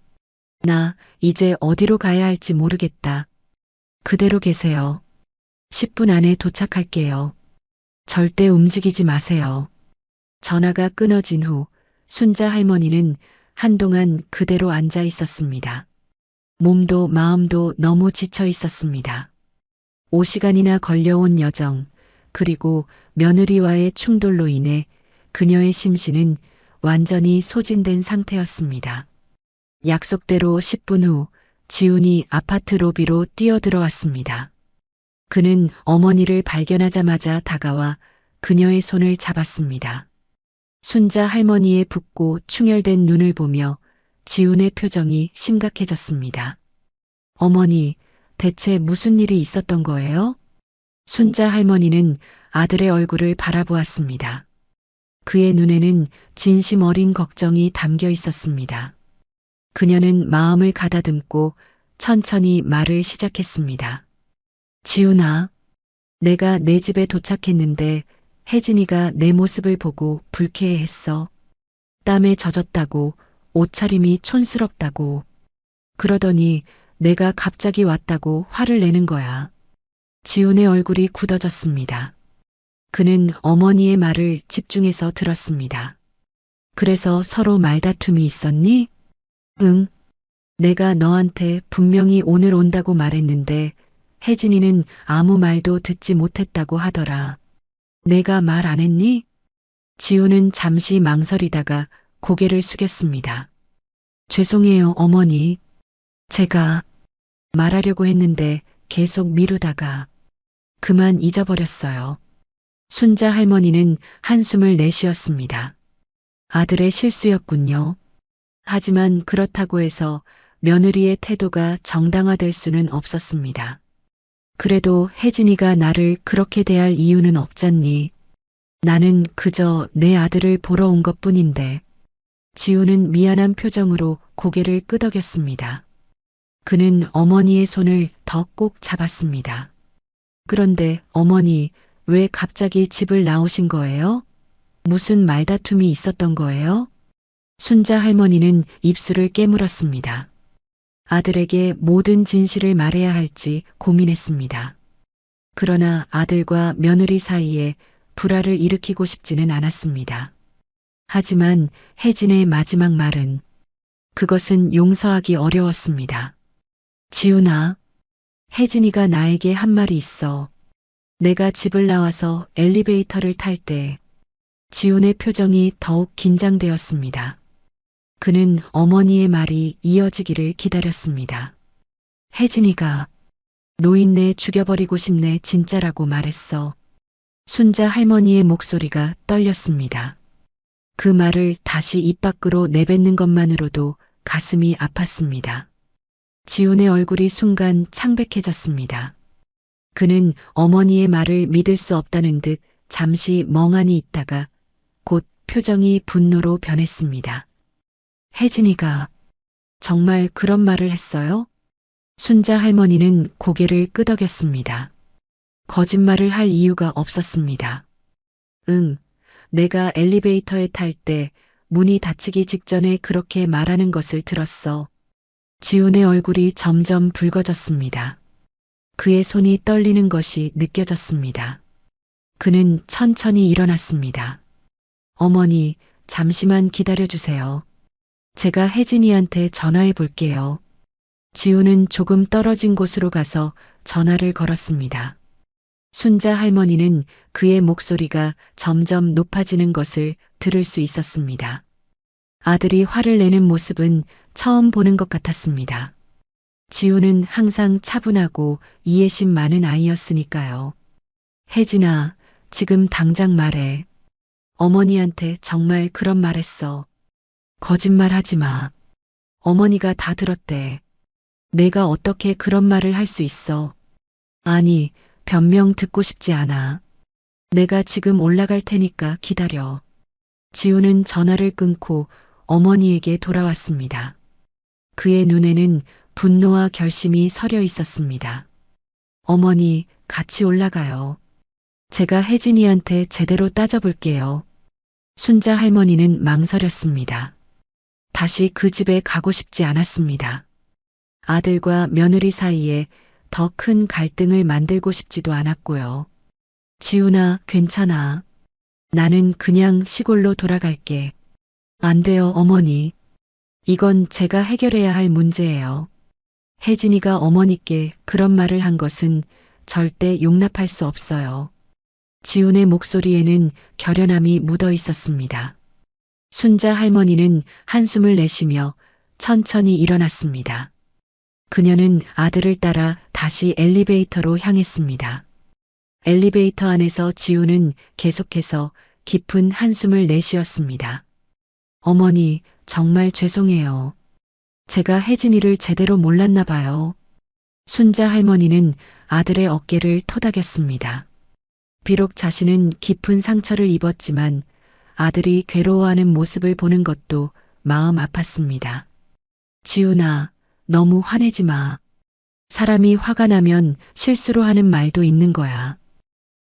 나 이제 어디로 가야 할지 모르겠다. 그대로 계세요. 10분 안에 도착할게요. 절대 움직이지 마세요. 전화가 끊어진 후 순자 할머니는 한동안 그대로 앉아 있었습니다. 몸도 마음도 너무 지쳐 있었습니다. 5시간이나 걸려온 여정, 그리고 며느리와의 충돌로 인해 그녀의 심신은 완전히 소진된 상태였습니다. 약속대로 10분 후 지훈이 아파트 로비로 뛰어들어왔습니다. 그는 어머니를 발견하자마자 다가와 그녀의 손을 잡았습니다. 순자 할머니의 붓고 충혈된 눈을 보며 지훈의 표정이 심각해졌습니다. 어머니, 대체 무슨 일이 있었던 거예요? 순자 할머니는 아들의 얼굴을 바라보았습니다. 그의 눈에는 진심 어린 걱정이 담겨 있었습니다. 그녀는 마음을 가다듬고 천천히 말을 시작했습니다. 지훈아, 내가 내 집에 도착했는데 혜진이가 내 모습을 보고 불쾌해했어. 땀에 젖었다고, 옷차림이 촌스럽다고. 그러더니 내가 갑자기 왔다고 화를 내는 거야. 지훈의 얼굴이 굳어졌습니다. 그는 어머니의 말을 집중해서 들었습니다. 그래서 서로 말다툼이 있었니? 응. 내가 너한테 분명히 오늘 온다고 말했는데 혜진이는 아무 말도 듣지 못했다고 하더라. 내가 말 안 했니? 지훈은 잠시 망설이다가 고개를 숙였습니다. 죄송해요, 어머니. 제가 말하려고 했는데 계속 미루다가 그만 잊어버렸어요. 순자 할머니는 한숨을 내쉬었습니다. 아들의 실수였군요. 하지만 그렇다고 해서 며느리의 태도가 정당화될 수는 없었습니다. 그래도 혜진이가 나를 그렇게 대할 이유는 없잖니. 나는 그저 내 아들을 보러 온 것뿐인데. 지훈은 미안한 표정으로 고개를 끄덕였습니다. 그는 어머니의 손을 더 꼭 잡았습니다. 그런데 어머니, 왜 갑자기 집을 나오신 거예요? 무슨 말다툼이 있었던 거예요? 순자 할머니는 입술을 깨물었습니다. 아들에게 모든 진실을 말해야 할지 고민했습니다. 그러나 아들과 며느리 사이에 불화를 일으키고 싶지는 않았습니다. 하지만 혜진의 마지막 말은 그것은 용서하기 어려웠습니다. 지훈아, 혜진이가 나에게 한 말이 있어. 내가 집을 나와서 엘리베이터를 탈 때 지훈의 표정이 더욱 긴장되었습니다. 그는 어머니의 말이 이어지기를 기다렸습니다. 혜진이가 노인네 죽여버리고 싶네 진짜라고 말했어. 순자 할머니의 목소리가 떨렸습니다. 그 말을 다시 입 밖으로 내뱉는 것만으로도 가슴이 아팠습니다. 지훈의 얼굴이 순간 창백해졌습니다. 그는 어머니의 말을 믿을 수 없다는 듯 잠시 멍하니 있다가 곧 표정이 분노로 변했습니다. 혜진이가 정말 그런 말을 했어요? 순자 할머니는 고개를 끄덕였습니다. 거짓말을 할 이유가 없었습니다. 응, 내가 엘리베이터에 탈 때 문이 닫히기 직전에 그렇게 말하는 것을 들었어. 지훈의 얼굴이 점점 붉어졌습니다. 그의 손이 떨리는 것이 느껴졌습니다. 그는 천천히 일어났습니다. 어머니, 잠시만 기다려주세요. 제가 혜진이한테 전화해 볼게요. 지훈은 조금 떨어진 곳으로 가서 전화를 걸었습니다. 순자 할머니는 그의 목소리가 점점 높아지는 것을 들을 수 있었습니다. 아들이 화를 내는 모습은 처음 보는 것 같았습니다. 지훈은 항상 차분하고 이해심 많은 아이였으니까요. 혜진아, 지금 당장 말해. 어머니한테 정말 그런 말 했어. 거짓말 하지 마. 어머니가 다 들었대. 내가 어떻게 그런 말을 할 수 있어. 아니, 변명 듣고 싶지 않아. 내가 지금 올라갈 테니까 기다려. 지훈은 전화를 끊고 어머니에게 돌아왔습니다. 그의 눈에는 분노와 결심이 서려 있었습니다. 어머니, 같이 올라가요. 제가 혜진이한테 제대로 따져볼게요. 순자 할머니는 망설였습니다. 다시 그 집에 가고 싶지 않았습니다. 아들과 며느리 사이에 더 큰 갈등을 만들고 싶지도 않았고요. 지훈아, 괜찮아. 나는 그냥 시골로 돌아갈게. 안 돼요, 어머니. 이건 제가 해결해야 할 문제예요. 혜진이가 어머니께 그런 말을 한 것은 절대 용납할 수 없어요. 지훈의 목소리에는 결연함이 묻어 있었습니다. 순자 할머니는 한숨을 내쉬며 천천히 일어났습니다. 그녀는 아들을 따라 다시 엘리베이터로 향했습니다. 엘리베이터 안에서 지훈은 계속해서 깊은 한숨을 내쉬었습니다. 어머니, 정말 죄송해요. 제가 혜진이를 제대로 몰랐나 봐요. 순자 할머니는 아들의 어깨를 토닥였습니다. 비록 자신은 깊은 상처를 입었지만 아들이 괴로워하는 모습을 보는 것도 마음 아팠습니다. 지훈아, 너무 화내지 마. 사람이 화가 나면 실수로 하는 말도 있는 거야.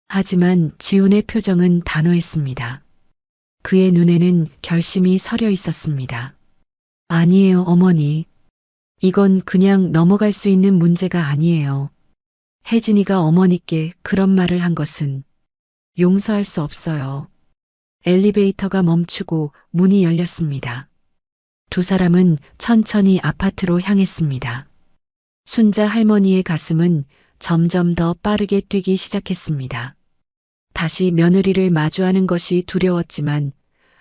하지만 지훈의 표정은 단호했습니다. 그의 눈에는 결심이 서려 있었습니다. 아니에요, 어머니. 이건 그냥 넘어갈 수 있는 문제가 아니에요. 혜진이가 어머니께 그런 말을 한 것은 용서할 수 없어요. 엘리베이터가 멈추고 문이 열렸습니다. 두 사람은 천천히 아파트로 향했습니다. 순자 할머니의 가슴은 점점 더 빠르게 뛰기 시작했습니다. 다시 며느리를 마주하는 것이 두려웠지만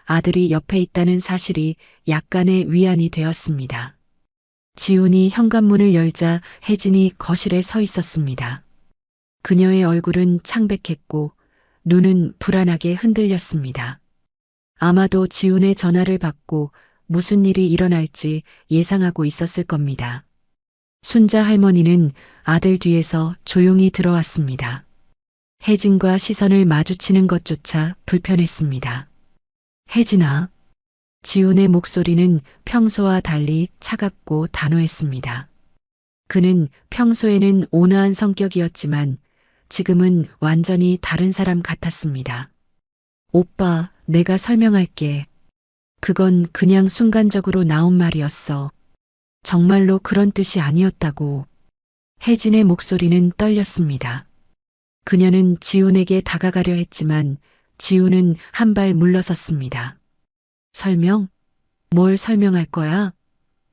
아들이 옆에 있다는 사실이 약간의 위안이 되었습니다. 지훈이 현관문을 열자 혜진이 거실에 서 있었습니다. 그녀의 얼굴은 창백했고 눈은 불안하게 흔들렸습니다. 아마도 지훈의 전화를 받고 무슨 일이 일어날지 예상하고 있었을 겁니다. 순자 할머니는 아들 뒤에서 조용히 들어왔습니다. 혜진과 시선을 마주치는 것조차 불편했습니다. 혜진아. 지훈의 목소리는 평소와 달리 차갑고 단호했습니다. 그는 평소에는 온화한 성격이었지만 지금은 완전히 다른 사람 같았습니다. 오빠, 내가 설명할게. 그건 그냥 순간적으로 나온 말이었어. 정말로 그런 뜻이 아니었다고. 혜진의 목소리는 떨렸습니다. 그녀는 지훈에게 다가가려 했지만 지훈은 한 발 물러섰습니다. 설명? 뭘 설명할 거야?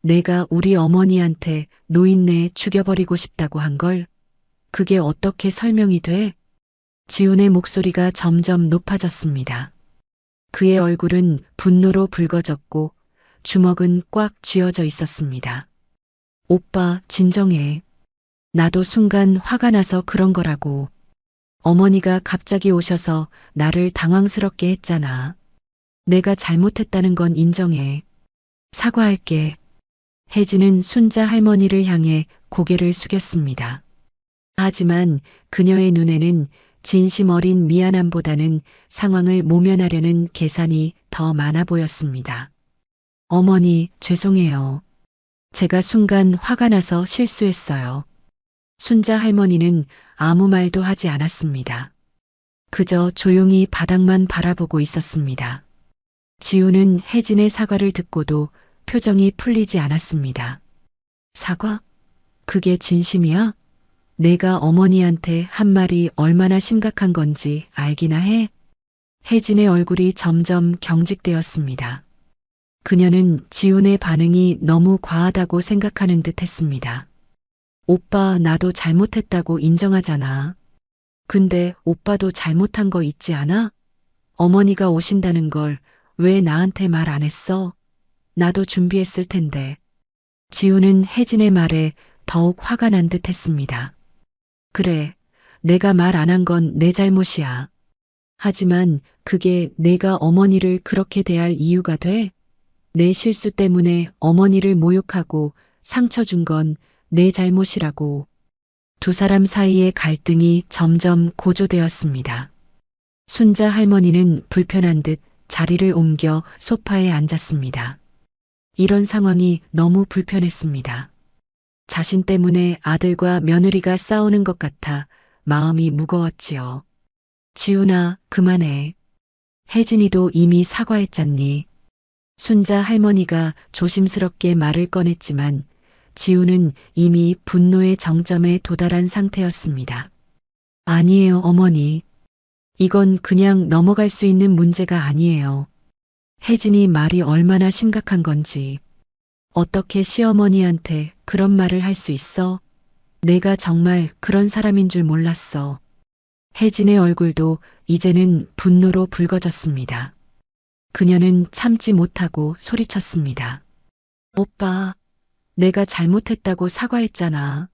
내가 우리 어머니한테 노인네 죽여버리고 싶다고 한 걸? 그게 어떻게 설명이 돼? 지훈의 목소리가 점점 높아졌습니다. 그의 얼굴은 분노로 붉어졌고 주먹은 꽉 쥐어져 있었습니다. 오빠, 진정해. 나도 순간 화가 나서 그런 거라고. 어머니가 갑자기 오셔서 나를 당황스럽게 했잖아. 내가 잘못했다는 건 인정해. 사과할게. 혜진은 순자 할머니를 향해 고개를 숙였습니다. 하지만 그녀의 눈에는 진심 어린 미안함보다는 상황을 모면하려는 계산이 더 많아 보였습니다. 어머니, 죄송해요. 제가 순간 화가 나서 실수했어요. 순자 할머니는 아무 말도 하지 않았습니다. 그저 조용히 바닥만 바라보고 있었습니다. 지훈은 혜진의 사과를 듣고도 표정이 풀리지 않았습니다. 사과? 그게 진심이야? 내가 어머니한테 한 말이 얼마나 심각한 건지 알기나 해? 혜진의 얼굴이 점점 경직되었습니다. 그녀는 지훈의 반응이 너무 과하다고 생각하는 듯 했습니다. 오빠, 나도 잘못했다고 인정하잖아. 근데 오빠도 잘못한 거 있지 않아? 어머니가 오신다는 걸 왜 나한테 말 안 했어? 나도 준비했을 텐데. 지훈은 혜진의 말에 더욱 화가 난 듯 했습니다. 그래, 내가 말 안 한 건 내 잘못이야. 하지만 그게 내가 어머니를 그렇게 대할 이유가 돼? 내 실수 때문에 어머니를 모욕하고 상처 준 건 내 잘못이라고. 두 사람 사이의 갈등이 점점 고조되었습니다. 순자 할머니는 불편한 듯 자리를 옮겨 소파에 앉았습니다. 이런 상황이 너무 불편했습니다. 자신 때문에 아들과 며느리가 싸우는 것 같아 마음이 무거웠지요. 지훈아, 그만해. 혜진이도 이미 사과했잖니. 순자 할머니가 조심스럽게 말을 꺼냈지만 지우는 이미 분노의 정점에 도달한 상태였습니다. 아니에요, 어머니. 이건 그냥 넘어갈 수 있는 문제가 아니에요. 혜진이 말이 얼마나 심각한 건지. 어떻게 시어머니한테 그런 말을 할 수 있어? 내가 정말 그런 사람인 줄 몰랐어. 혜진의 얼굴도 이제는 분노로 붉어졌습니다. 그녀는 참지 못하고 소리쳤습니다. 오빠, 내가 잘못했다고 사과했잖아.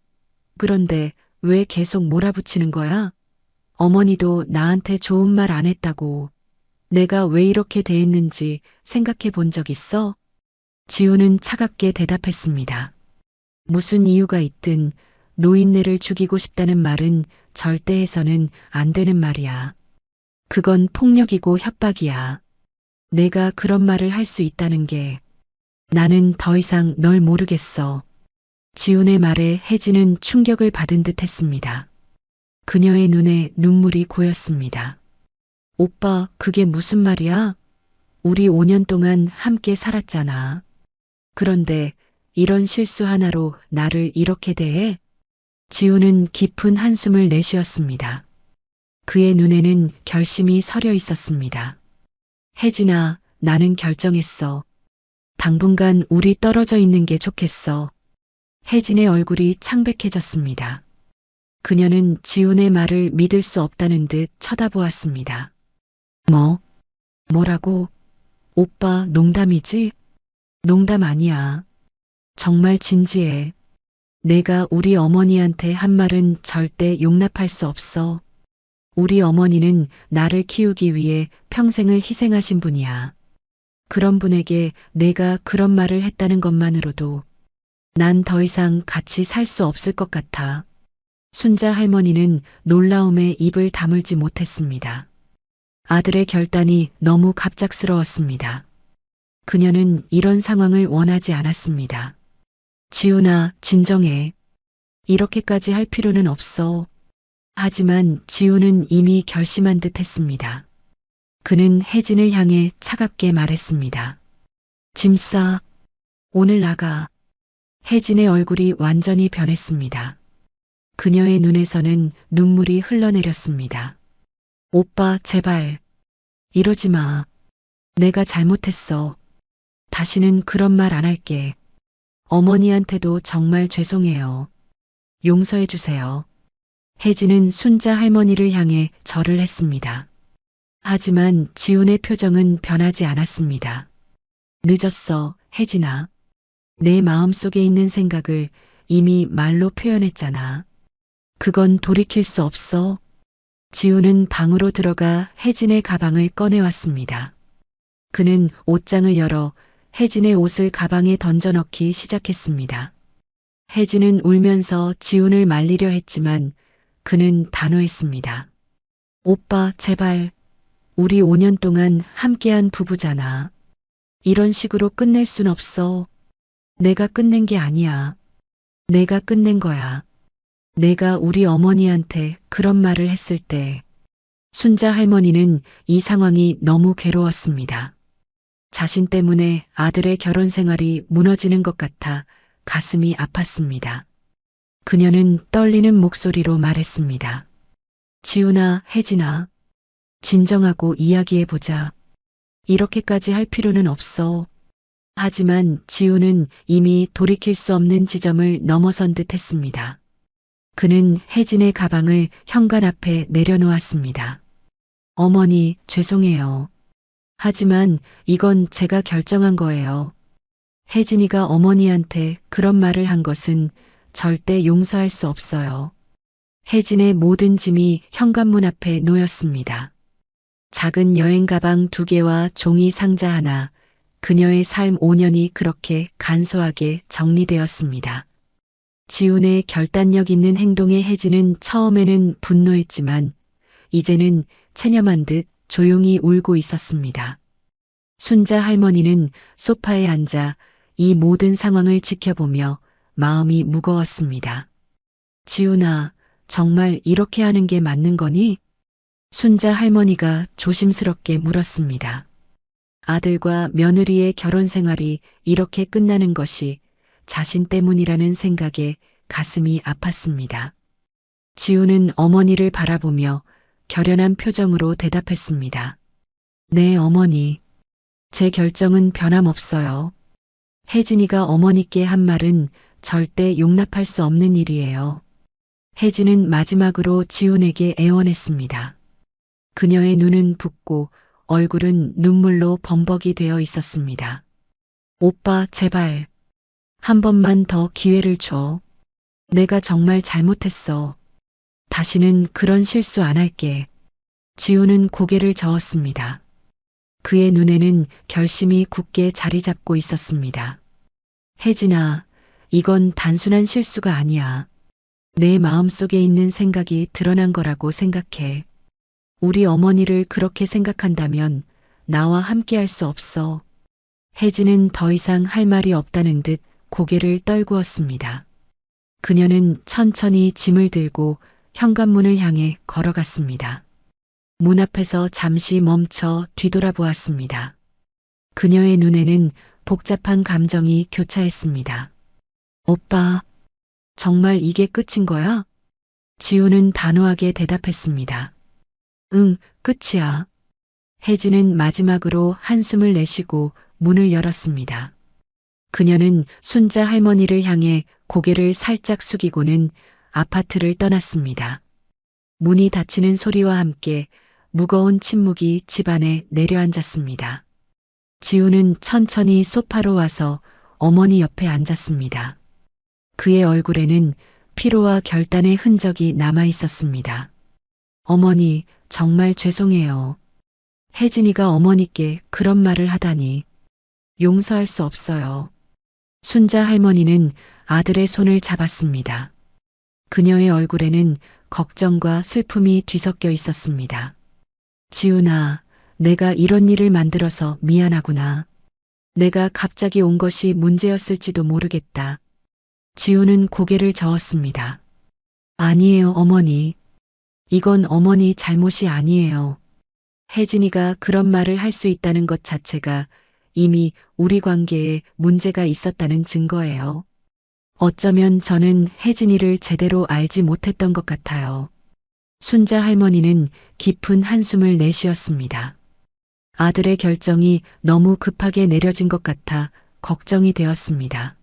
그런데 왜 계속 몰아붙이는 거야? 어머니도 나한테 좋은 말 안 했다고. 내가 왜 이렇게 대했는지 생각해 본 적 있어? 지우는 차갑게 대답했습니다. 무슨 이유가 있든 노인네를 죽이고 싶다는 말은 절대 해서는 안 되는 말이야. 그건 폭력이고 협박이야. 내가 그런 말을 할 수 있다는 게 나는 더 이상 널 모르겠어. 지훈의 말에 혜진은 충격을 받은 듯 했습니다. 그녀의 눈에 눈물이 고였습니다. 오빠, 그게 무슨 말이야? 우리 5년 동안 함께 살았잖아. 그런데 이런 실수 하나로 나를 이렇게 대해? 지우는 깊은 한숨을 내쉬었습니다. 그의 눈에는 결심이 서려 있었습니다. 혜진아, 나는 결정했어. 당분간 우리 떨어져 있는 게 좋겠어. 혜진의 얼굴이 창백해졌습니다. 그녀는 지훈의 말을 믿을 수 없다는 듯 쳐다보았습니다. 뭐라고? 오빠, 농담이지? 농담 아니야. 정말 진지해. 내가 우리 어머니한테 한 말은 절대 용납할 수 없어. 우리 어머니는 나를 키우기 위해 평생을 희생하신 분이야. 그런 분에게 내가 그런 말을 했다는 것만으로도 난 더 이상 같이 살 수 없을 것 같아. 순자 할머니는 놀라움에 입을 다물지 못했습니다. 아들의 결단이 너무 갑작스러웠습니다. 그녀는 이런 상황을 원하지 않았습니다. 지훈아, 진정해. 이렇게까지 할 필요는 없어. 하지만 지훈은 이미 결심한 듯 했습니다. 그는 혜진을 향해 차갑게 말했습니다. 짐 싸. 오늘 나가. 혜진의 얼굴이 완전히 변했습니다. 그녀의 눈에서는 눈물이 흘러내렸습니다. 오빠, 제발. 이러지 마. 내가 잘못했어. 다시는 그런 말 안 할게. 어머니한테도 정말 죄송해요. 용서해 주세요. 혜진은 순자 할머니를 향해 절을 했습니다. 하지만 지훈의 표정은 변하지 않았습니다. 늦었어, 혜진아. 내 마음속에 있는 생각을 이미 말로 표현했잖아. 그건 돌이킬 수 없어. 지훈은 방으로 들어가 혜진의 가방을 꺼내왔습니다. 그는 옷장을 열어 혜진의 옷을 가방에 던져넣기 시작했습니다. 혜진은 울면서 지훈을 말리려 했지만 그는 단호했습니다. 오빠, 제발. 우리 5년 동안 함께한 부부잖아. 이런 식으로 끝낼 순 없어. 내가 끝낸 게 아니야. 내가 끝낸 거야. 내가 우리 어머니한테 그런 말을 했을 때 순자 할머니는 이 상황이 너무 괴로웠습니다. 자신 때문에 아들의 결혼 생활이 무너지는 것 같아 가슴이 아팠습니다. 그녀는 떨리는 목소리로 말했습니다. 지훈아, 혜진아, 진정하고 이야기해보자. 이렇게까지 할 필요는 없어. 하지만 지훈은 이미 돌이킬 수 없는 지점을 넘어선 듯 했습니다. 그는 혜진의 가방을 현관 앞에 내려놓았습니다. 어머니, 죄송해요. 하지만 이건 제가 결정한 거예요. 혜진이가 어머니한테 그런 말을 한 것은 절대 용서할 수 없어요. 혜진의 모든 짐이 현관문 앞에 놓였습니다. 작은 여행 가방 2개와 종이 상자 하나, 그녀의 삶 5년이 그렇게 간소하게 정리되었습니다. 지훈의 결단력 있는 행동에 혜진은 처음에는 분노했지만 이제는 체념한 듯 조용히 울고 있었습니다. 순자 할머니는 소파에 앉아 이 모든 상황을 지켜보며 마음이 무거웠습니다. 지훈아, 정말 이렇게 하는 게 맞는 거니? 순자 할머니가 조심스럽게 물었습니다. 아들과 며느리의 결혼 생활이 이렇게 끝나는 것이 자신 때문이라는 생각에 가슴이 아팠습니다. 지우는 어머니를 바라보며 결연한 표정으로 대답했습니다. 네, 어머니. 제 결정은 변함없어요. 혜진이가 어머니께 한 말은 절대 용납할 수 없는 일이에요. 혜진은 마지막으로 지훈에게 애원했습니다. 그녀의 눈은 붓고 얼굴은 눈물로 범벅이 되어 있었습니다. 오빠, 제발. 한 번만 더 기회를 줘. 내가 정말 잘못했어. 다시는 그런 실수 안 할게. 지우는 고개를 저었습니다. 그의 눈에는 결심이 굳게 자리 잡고 있었습니다. 혜진아, 이건 단순한 실수가 아니야. 내 마음속에 있는 생각이 드러난 거라고 생각해. 우리 어머니를 그렇게 생각한다면 나와 함께 할 수 없어. 혜진은 더 이상 할 말이 없다는 듯 고개를 떨구었습니다. 그녀는 천천히 짐을 들고 현관문을 향해 걸어갔습니다. 문 앞에서 잠시 멈춰 뒤돌아보았습니다. 그녀의 눈에는 복잡한 감정이 교차했습니다. 오빠, 정말 이게 끝인 거야? 지우는 단호하게 대답했습니다. 응, 끝이야. 혜진은 마지막으로 한숨을 내쉬고 문을 열었습니다. 그녀는 순자 할머니를 향해 고개를 살짝 숙이고는 아파트를 떠났습니다. 문이 닫히는 소리와 함께 무거운 침묵이 집안에 내려앉았습니다. 지우는 천천히 소파로 와서 어머니 옆에 앉았습니다. 그의 얼굴에는 피로와 결단의 흔적이 남아 있었습니다. 어머니, 정말 죄송해요. 혜진이가 어머니께 그런 말을 하다니. 용서할 수 없어요. 순자 할머니는 아들의 손을 잡았습니다. 그녀의 얼굴에는 걱정과 슬픔이 뒤섞여 있었습니다. 지훈아, 내가 이런 일을 만들어서 미안하구나. 내가 갑자기 온 것이 문제였을지도 모르겠다. 지훈은 고개를 저었습니다. 아니에요, 어머니. 이건 어머니 잘못이 아니에요. 혜진이가 그런 말을 할 수 있다는 것 자체가 이미 우리 관계에 문제가 있었다는 증거예요. 어쩌면 저는 혜진이를 제대로 알지 못했던 것 같아요. 순자 할머니는 깊은 한숨을 내쉬었습니다. 아들의 결정이 너무 급하게 내려진 것 같아 걱정이 되었습니다.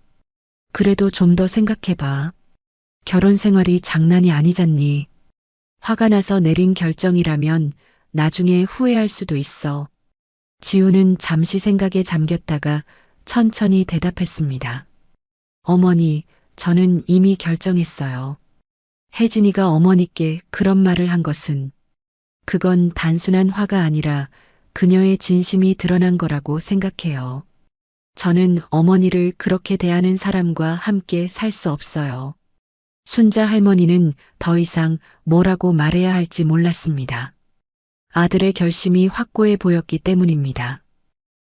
그래도 좀 더 생각해봐. 결혼 생활이 장난이 아니잖니. 화가 나서 내린 결정이라면 나중에 후회할 수도 있어. 지우는 잠시 생각에 잠겼다가 천천히 대답했습니다. 어머니, 저는 이미 결정했어요. 혜진이가 어머니께 그런 말을 한 것은 그건 단순한 화가 아니라 그녀의 진심이 드러난 거라고 생각해요. 저는 어머니를 그렇게 대하는 사람과 함께 살 수 없어요. 순자 할머니는 더 이상 뭐라고 말해야 할지 몰랐습니다. 아들의 결심이 확고해 보였기 때문입니다.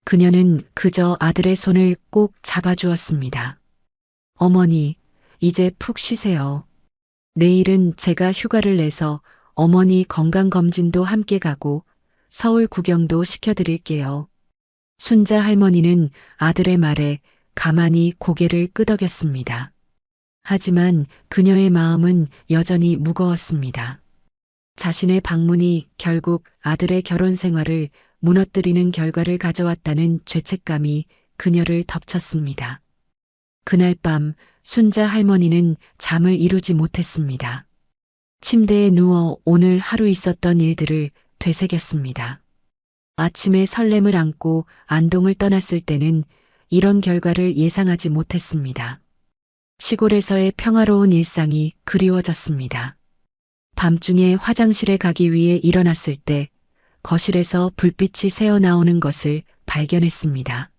그녀는 그저 아들의 손을 꼭 잡아주었습니다. 어머니, 이제 푹 쉬세요. 내일은 제가 휴가를 내서 어머니 건강검진도 함께 가고 서울 구경도 시켜드릴게요. 순자 할머니는 아들의 말에 가만히 고개를 끄덕였습니다. 하지만 그녀의 마음은 여전히 무거웠습니다. 자신의 방문이 결국 아들의 결혼 생활을 무너뜨리는 결과를 가져왔다는 죄책감이 그녀를 덮쳤습니다. 그날 밤 순자 할머니는 잠을 이루지 못했습니다. 침대에 누워 오늘 하루 있었던 일들을 되새겼습니다. 아침에 설렘을 안고 안동을 떠났을 때는 이런 결과를 예상하지 못했습니다. 시골에서의 평화로운 일상이 그리워졌습니다. 밤중에 화장실에 가기 위해 일어났을 때 거실에서 불빛이 새어나오는 것을 발견했습니다.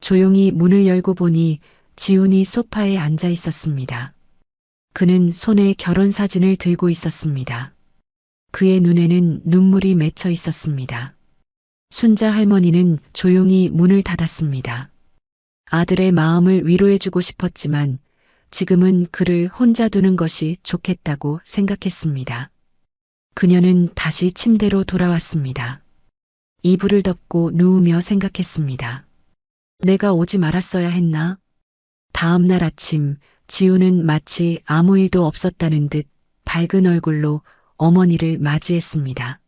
조용히 문을 열고 보니 지훈이 소파에 앉아 있었습니다. 그는 손에 결혼 사진을 들고 있었습니다. 그의 눈에는 눈물이 맺혀 있었습니다. 순자 할머니는 조용히 문을 닫았습니다. 아들의 마음을 위로해주고 싶었지만 지금은 그를 혼자 두는 것이 좋겠다고 생각했습니다. 그녀는 다시 침대로 돌아왔습니다. 이불을 덮고 누우며 생각했습니다. 내가 오지 말았어야 했나? 다음 날 아침 지우는 마치 아무 일도 없었다는 듯 밝은 얼굴로 어머니를 맞이했습니다.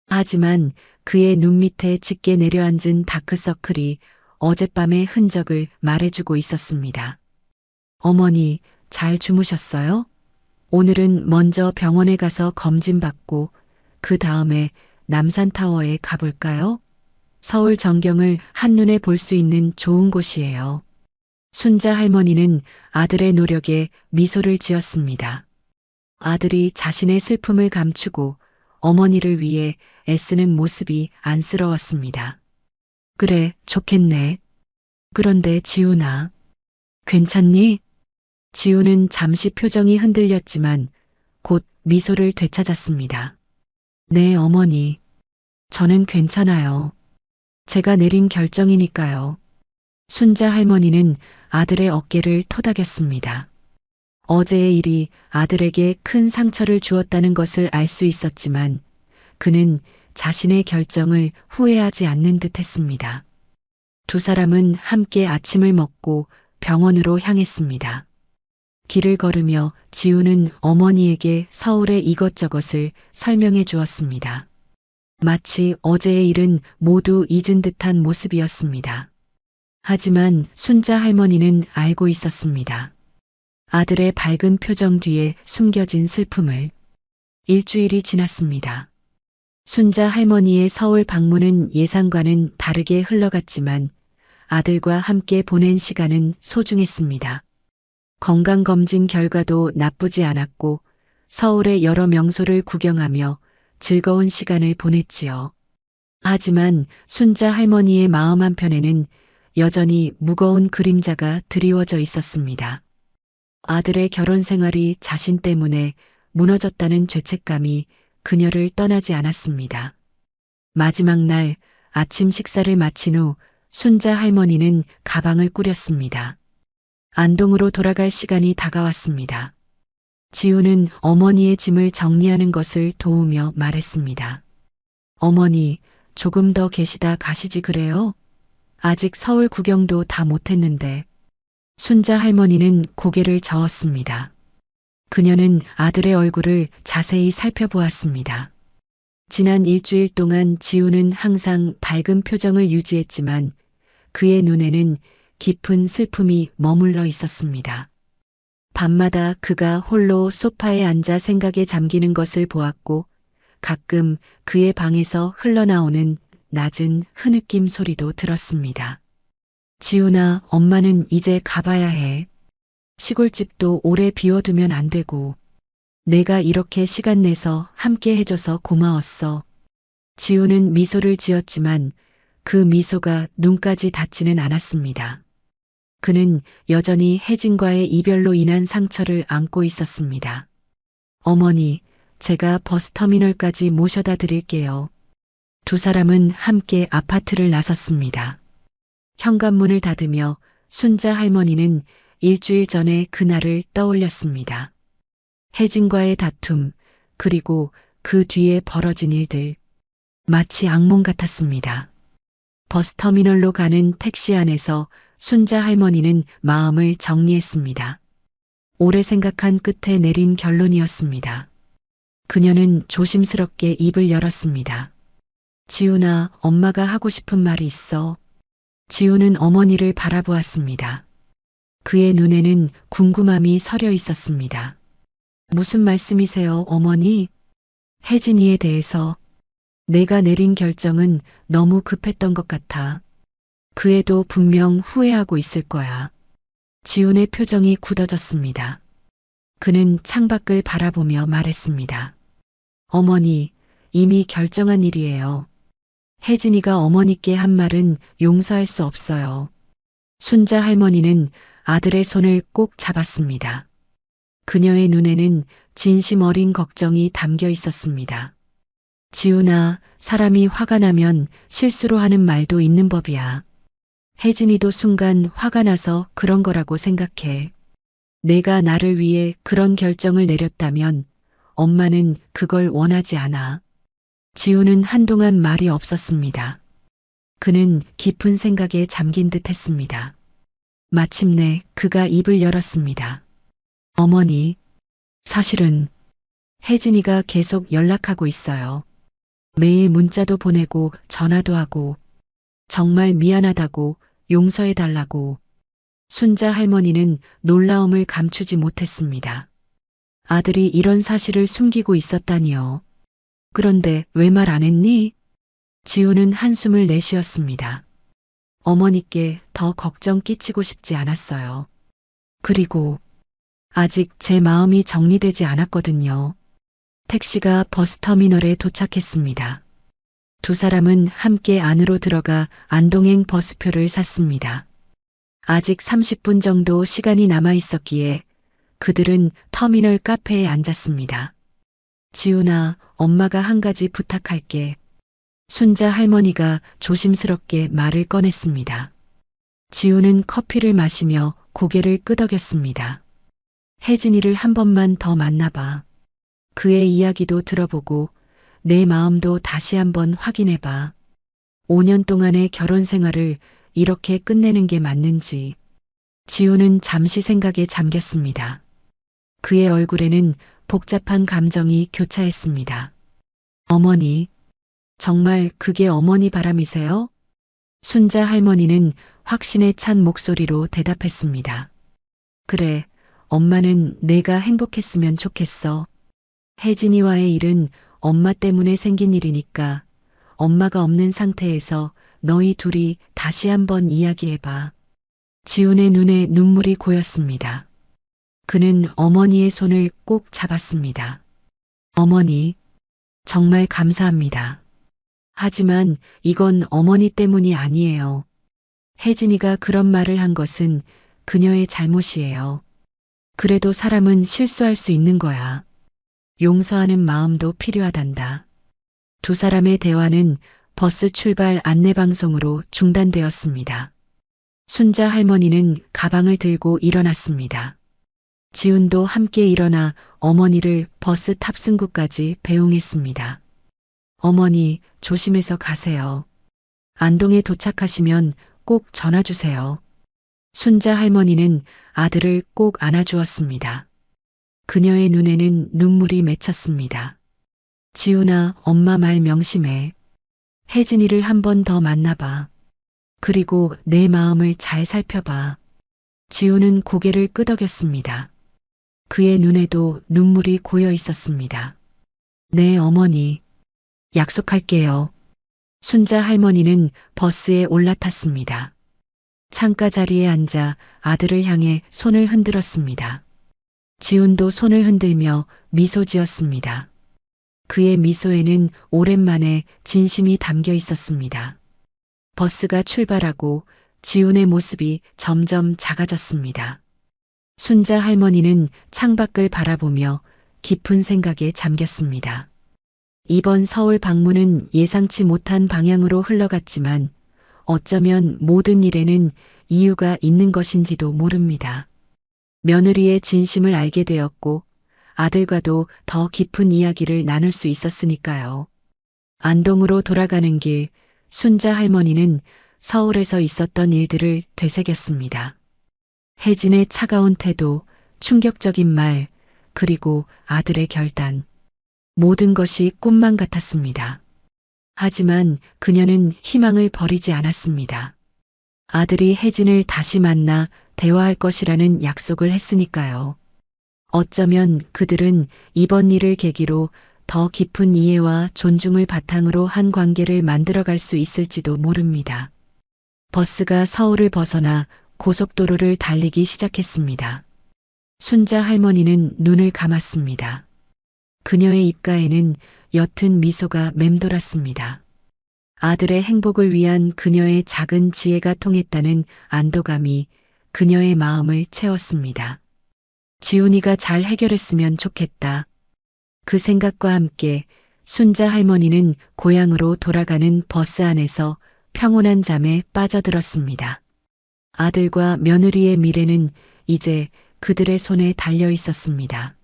하지만 그의 눈 밑에 짙게 내려앉은 다크서클이 어젯밤의 흔적을 말해주고 있었습니다. 어머니, 잘 주무셨어요? 오늘은 먼저 병원에 가서 검진받고 그 다음에 남산타워에 가볼까요? 서울 전경을 한눈에 볼 수 있는 좋은 곳이에요. 순자 할머니는 아들의 노력에 미소를 지었습니다. 아들이 자신의 슬픔을 감추고 어머니를 위해 애쓰는 모습이 안쓰러웠습니다. 그래, 좋겠네. 그런데 지훈아, 괜찮니? 지훈은 잠시 표정이 흔들렸지만 곧 미소를 되찾았습니다. 네, 어머니. 저는 괜찮아요. 제가 내린 결정이니까요. 순자 할머니는 아들의 어깨를 토닥였습니다. 어제의 일이 아들에게 큰 상처를 주었다는 것을 알 수 있었지만 그는 자신의 결정을 후회하지 않는 듯 했습니다. 두 사람은 함께 아침을 먹고 병원으로 향했습니다. 길을 걸으며 지우는 어머니에게 서울의 이것저것을 설명해 주었습니다. 마치 어제의 일은 모두 잊은 듯한 모습이었습니다. 하지만 순자 할머니는 알고 있었습니다. 아들의 밝은 표정 뒤에 숨겨진 슬픔을. 일주일이 지났습니다. 순자 할머니의 서울 방문은 예상과는 다르게 흘러갔지만 아들과 함께 보낸 시간은 소중했습니다. 건강검진 결과도 나쁘지 않았고 서울의 여러 명소를 구경하며 즐거운 시간을 보냈지요. 하지만 순자 할머니의 마음 한편에는 여전히 무거운 그림자가 드리워져 있었습니다. 아들의 결혼 생활이 자신 때문에 무너졌다는 죄책감이 그녀를 떠나지 않았습니다. 마지막 날 아침 식사를 마친 후 순자 할머니는 가방을 꾸렸습니다. 안동으로 돌아갈 시간이 다가왔습니다. 지우는 어머니의 짐을 정리하는 것을 도우며 말했습니다. 어머니, 조금 더 계시다 가시지 그래요? 아직 서울 구경도 다 못했는데. 순자 할머니는 고개를 저었습니다. 그녀는 아들의 얼굴을 자세히 살펴보았습니다. 지난 일주일 동안 지우는 항상 밝은 표정을 유지했지만 그의 눈에는 깊은 슬픔이 머물러 있었습니다. 밤마다 그가 홀로 소파에 앉아 생각에 잠기는 것을 보았고 가끔 그의 방에서 흘러나오는 낮은 흐느낌 소리도 들었습니다. 지훈아, 엄마는 이제 가봐야 해. 시골집도 오래 비워두면 안 되고. 내가 이렇게 시간 내서 함께 해줘서 고마웠어. 지훈은 미소를 지었지만 그 미소가 눈까지 닿지는 않았습니다. 그는 여전히 혜진과의 이별로 인한 상처를 안고 있었습니다. 어머니, 제가 버스터미널까지 모셔다 드릴게요. 두 사람은 함께 아파트를 나섰습니다. 현관문을 닫으며 순자 할머니는 일주일 전에 그날을 떠올렸습니다. 혜진과의 다툼, 그리고 그 뒤에 벌어진 일들. 마치 악몽 같았습니다. 버스터미널로 가는 택시 안에서 순자 할머니는 마음을 정리했습니다. 오래 생각한 끝에 내린 결론이었습니다. 그녀는 조심스럽게 입을 열었습니다. 지훈아, 엄마가 하고 싶은 말이 있어. 지훈은 어머니를 바라보았습니다. 그의 눈에는 궁금함이 서려 있었습니다. 무슨 말씀이세요, 어머니? 혜진이에 대해서. 내가 내린 결정은 너무 급했던 것 같아. 그 애도 분명 후회하고 있을 거야. 지훈의 표정이 굳어졌습니다. 그는 창밖을 바라보며 말했습니다. 어머니, 이미 결정한 일이에요. 혜진이가 어머니께 한 말은 용서할 수 없어요. 순자 할머니는 아들의 손을 꼭 잡았습니다. 그녀의 눈에는 진심 어린 걱정이 담겨 있었습니다. 지훈아, 사람이 화가 나면 실수로 하는 말도 있는 법이야. 혜진이도 순간 화가 나서 그런 거라고 생각해. 내가 나를 위해 그런 결정을 내렸다면 엄마는 그걸 원하지 않아. 지우는 한동안 말이 없었습니다. 그는 깊은 생각에 잠긴 듯 했습니다. 마침내 그가 입을 열었습니다. 어머니, 사실은 혜진이가 계속 연락하고 있어요. 매일 문자도 보내고 전화도 하고 정말 미안하다고 용서해달라고. 순자 할머니는 놀라움을 감추지 못했습니다. 아들이 이런 사실을 숨기고 있었다니요. 그런데 왜 말 안 했니? 지우는 한숨을 내쉬었습니다. 어머니께 더 걱정 끼치고 싶지 않았어요. 그리고 아직 제 마음이 정리되지 않았거든요. 택시가 버스터미널에 도착했습니다. 두 사람은 함께 안으로 들어가 안동행 버스표를 샀습니다. 아직 30분 정도 시간이 남아 있었기에 그들은 터미널 카페에 앉았습니다. 지훈아, 엄마가 한 가지 부탁할게. 순자 할머니가 조심스럽게 말을 꺼냈습니다. 지훈은 커피를 마시며 고개를 끄덕였습니다. 혜진이를 한 번만 더 만나봐. 그의 이야기도 들어보고 내 마음도 다시 한번 확인해봐. 5년 동안의 결혼 생활을 이렇게 끝내는 게 맞는지. 지우는 잠시 생각에 잠겼습니다. 그의 얼굴에는 복잡한 감정이 교차했습니다. 어머니, 정말 그게 어머니 바람이세요? 순자 할머니는 확신에 찬 목소리로 대답했습니다. 그래, 엄마는 내가 행복했으면 좋겠어. 혜진이와의 일은 엄마 때문에 생긴 일이니까 엄마가 없는 상태에서 너희 둘이 다시 한번 이야기해봐. 지훈의 눈에 눈물이 고였습니다. 그는 어머니의 손을 꼭 잡았습니다. 어머니, 정말 감사합니다. 하지만 이건 어머니 때문이 아니에요. 혜진이가 그런 말을 한 것은 그녀의 잘못이에요. 그래도 사람은 실수할 수 있는 거야. 용서하는 마음도 필요하단다. 두 사람의 대화는 버스 출발 안내방송으로 중단되었습니다. 순자 할머니는 가방을 들고 일어났습니다. 지훈도 함께 일어나 어머니를 버스 탑승구까지 배웅했습니다. 어머니, 조심해서 가세요. 안동에 도착하시면 꼭 전화 주세요. 순자 할머니는 아들을 꼭 안아주었습니다. 그녀의 눈에는 눈물이 맺혔습니다. 지훈아, 엄마 말 명심해. 혜진이를 한 번 더 만나봐. 그리고 내 마음을 잘 살펴봐. 지훈은 고개를 끄덕였습니다. 그의 눈에도 눈물이 고여 있었습니다. 네, 어머니. 약속할게요. 순자 할머니는 버스에 올라탔습니다. 창가 자리에 앉아 아들을 향해 손을 흔들었습니다. 지훈도 손을 흔들며 미소 지었습니다. 그의 미소에는 오랜만에 진심이 담겨 있었습니다. 버스가 출발하고 지훈의 모습이 점점 작아졌습니다. 순자 할머니는 창밖을 바라보며 깊은 생각에 잠겼습니다. 이번 서울 방문은 예상치 못한 방향으로 흘러갔지만 어쩌면 모든 일에는 이유가 있는 것인지도 모릅니다. 며느리의 진심을 알게 되었고 아들과도 더 깊은 이야기를 나눌 수 있었으니까요. 안동으로 돌아가는 길, 순자 할머니는 서울에서 있었던 일들을 되새겼습니다. 혜진의 차가운 태도, 충격적인 말, 그리고 아들의 결단. 모든 것이 꿈만 같았습니다. 하지만 그녀는 희망을 버리지 않았습니다. 아들이 혜진을 다시 만나 대화할 것이라는 약속을 했으니까요. 어쩌면 그들은 이번 일을 계기로 더 깊은 이해와 존중을 바탕으로 한 관계를 만들어갈 수 있을지도 모릅니다. 버스가 서울을 벗어나 고속도로를 달리기 시작했습니다. 순자 할머니는 눈을 감았습니다. 그녀의 입가에는 옅은 미소가 맴돌았습니다. 아들의 행복을 위한 그녀의 작은 지혜가 통했다는 안도감이 그녀의 마음을 채웠습니다. 지훈이가 잘 해결했으면 좋겠다. 그 생각과 함께 순자 할머니는 고향으로 돌아가는 버스 안에서 평온한 잠에 빠져들었습니다. 아들과 며느리의 미래는 이제 그들의 손에 달려 있었습니다.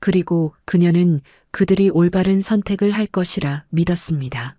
그리고 그녀는 그들이 올바른 선택을 할 것이라 믿었습니다.